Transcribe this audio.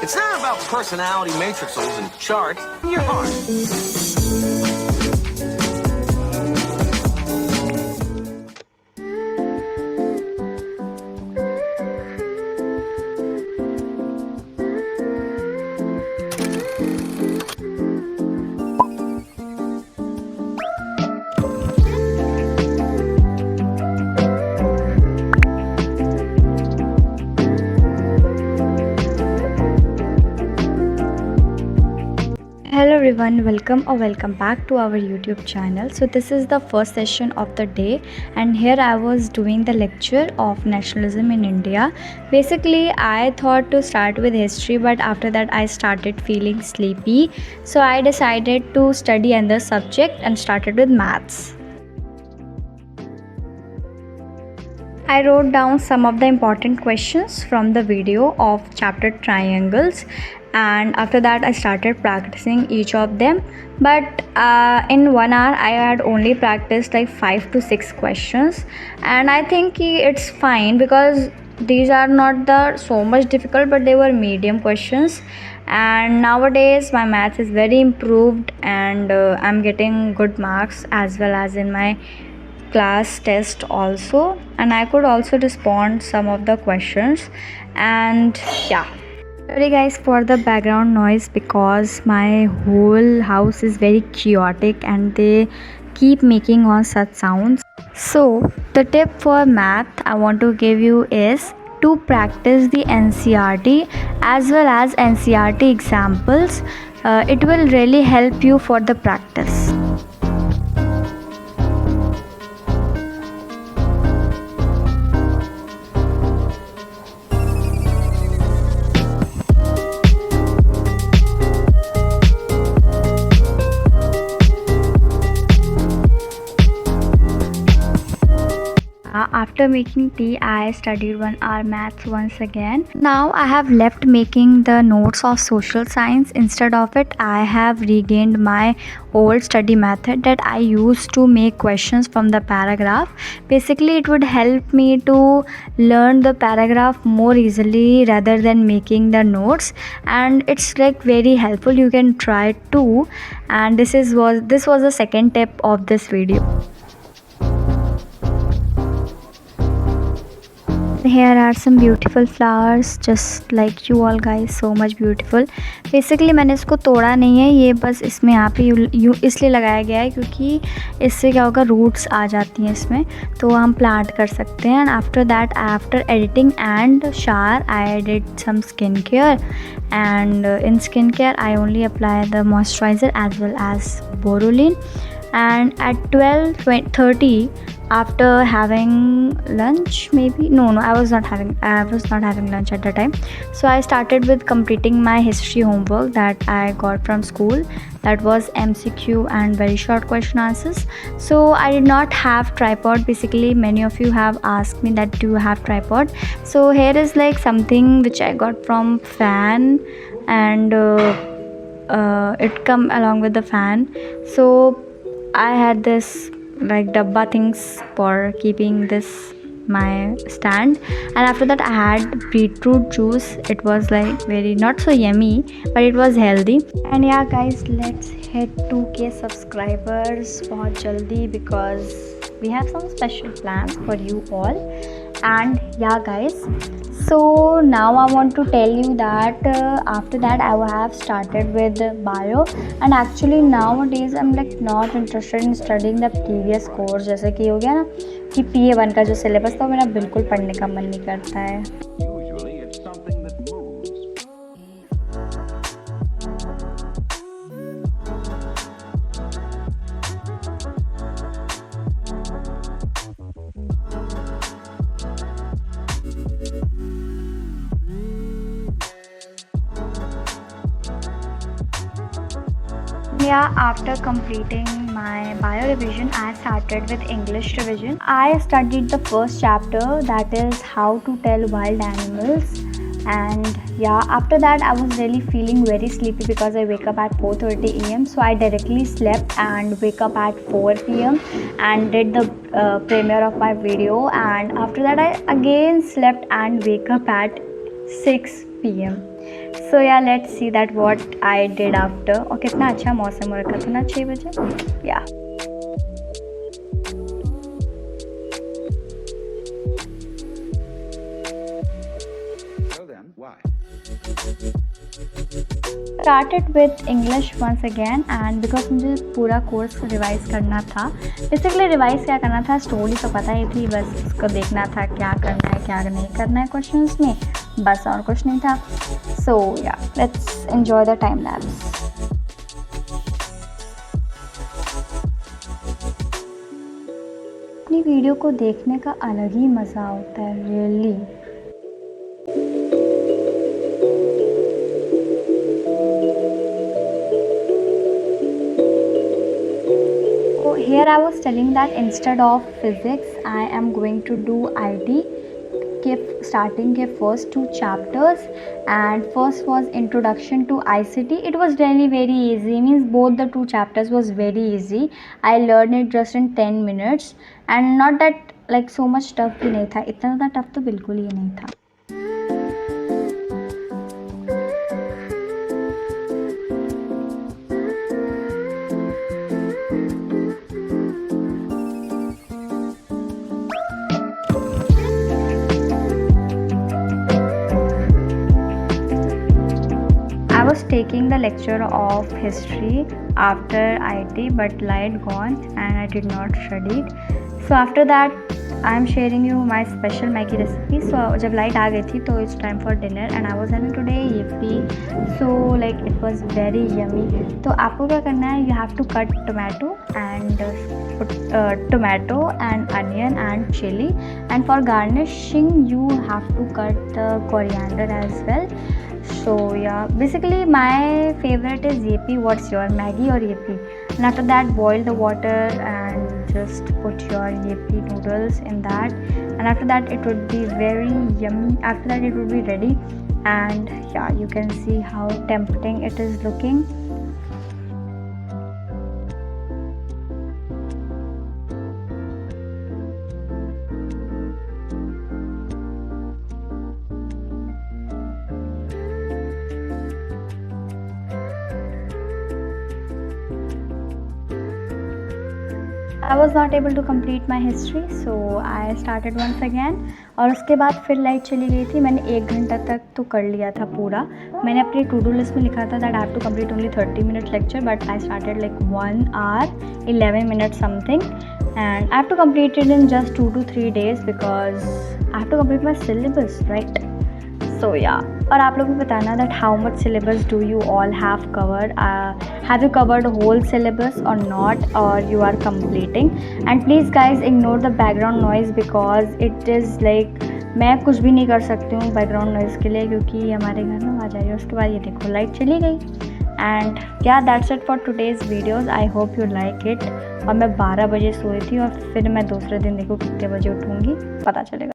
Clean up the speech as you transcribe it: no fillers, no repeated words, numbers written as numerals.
It's not about personality matrices and charts. Your heart. Hello everyone, welcome back to our YouTube channel. So this is the first session of the day, and here I was doing the lecture of nationalism in India. Basically I thought to start with history, but after that I started feeling sleepy, so I decided to study another subject and started with maths. I wrote down some of the important questions from the video of chapter triangles, and after that I started practicing each of them. But in 1 hour I had only practiced like 5 to 6 questions, and I think it's fine because these are not the so much difficult, but they were medium questions. And nowadays my math is very improved, and I'm getting good marks as well as in my class test also, and I could also respond some of the questions. And yeah, sorry guys for the background noise because my whole house is very chaotic and they keep making all such sounds. So the tip for math I want to give you is to practice the NCRT as well as NCRT examples. It will really help you for the practice. After making tea, I studied 1 hour maths once again. Now I have left making the notes of social science. Instead of it, I have regained my old study method that I used to make questions from the paragraph. Basically, it would help me to learn the paragraph more easily rather than making the notes, and it's like very helpful. You can try it too. And this was the second tip of this video. Here are some beautiful flowers just like you all guys, so much beautiful. Basically मैंने इसको तोड़ा नहीं है, ये बस इसमें यहाँ पे यूँ इसलिए लगाया गया है क्योंकि इससे क्या होगा, रूट्स आ जाती हैं इसमें, तो हम प्लांट कर सकते हैं. And after that, after editing and shower, I did some skin care, and in skincare I only apply the moisturizer as well as Borolene. And at 12:30, after having lunch, maybe no I was not having lunch at the time, so I started with completing my history homework that I got from school. That was MCQ and very short question answers. So I did not have tripod. Basically many of you have asked me that do you have tripod, so here is like something which I got from fan, and it come along with the fan. So I had this like dabba things for keeping this my stand, and after that I had beetroot juice. It was like very not so yummy, but it was healthy. And yeah guys, let's hit 2k subscribers बहुत jaldi because we have some special plans for you all. And yeah guys, so now I want to tell you that after that I have started with bio, and actually nowadays I'm like not interested in studying the previous course. जैसे कि हो गया ना कि PA1 का जो syllabus था, मेरा बिल्कुल पढ़ने का मन नहीं करता है. Yeah, after completing my bio revision, I started with English revision. I studied the first chapter, that is how to tell wild animals. And yeah, after that I was really feeling very sleepy because I wake up at 4:30 a.m. So I directly slept and wake up at 4 p.m. and did the premiere of my video. And after that I again slept and wake up at 6 p.m. सो या let's see that what I did after. और कितना अच्छा मौसम हो रखा था ना 6 बजे. Yeah started with English once again and because मुझे पूरा कोर्स रिवाइज़ करना था. बेसिकली रिवाइज़ क्या करना था, स्टोरी तो पता ही थी, बस उसको देखना था क्या करना है क्या नहीं करना है क्वेश्चंस में, बस और कुछ नहीं था. सो या let's enjoy the time lapse. अपनी वीडियो को देखने का अलग ही मज़ा होता है really. Here I was telling that instead of physics I am going to do IT के starting के first 2 chapters and first was introduction to ICT. It was really very easy, means both the 2 chapters was very easy. I learned it just in 10 minutes and not that like so much tough भी नहीं था, इतना ज़्यादा tough तो बिल्कुल ही नहीं था. I was taking the lecture of history after IT but light gone and I did not study it. So after that I am sharing you my special Maggi recipe. So जब light आ गई थी तो it's time for dinner and I was having today yippee. So like it was very yummy. तो आपको क्या करना है, you have to cut tomato and put tomato and onion and chili, and for garnishing you have to cut the coriander as well. So yeah, basically my favorite is yippee. What's your Maggi or yippee? And after that boil the water and just put your yippee noodles in that, and after that it would be very yummy. After that it would be ready, and yeah, you can see how tempting it is looking. I was not able to complete my history, so I started once again. और उसके बाद फिर light चली गई थी. मैंने 1 घंटा तक तो कर लिया था पूरा. मैंने अपनी टू डू लिस्ट में लिखा था that I have to complete only 30 minute lecture, but I started like 1 hour 11 minutes something, and I have to complete it in just 2 to 3 days because I have to complete my syllabus, right. So yeah, और आप लोग भी बताना that how much syllabus do you all have covered. Have you covered whole syllabus और not, और you are completing. And please guys ignore the background noise because it is like मैं कुछ भी नहीं कर सकती हूँ बैकग्राउंड नॉइज़ के लिए, क्योंकि हमारे घर में आ जा रही है. उसके बाद ये देखो लाइट चली गई. एंड या that's it for today's videos. I hope you like it. और मैं 12 बजे सोई थी और फिर मैं दूसरे दिन देखो कितने बजे उठूँगी, पता चलेगा.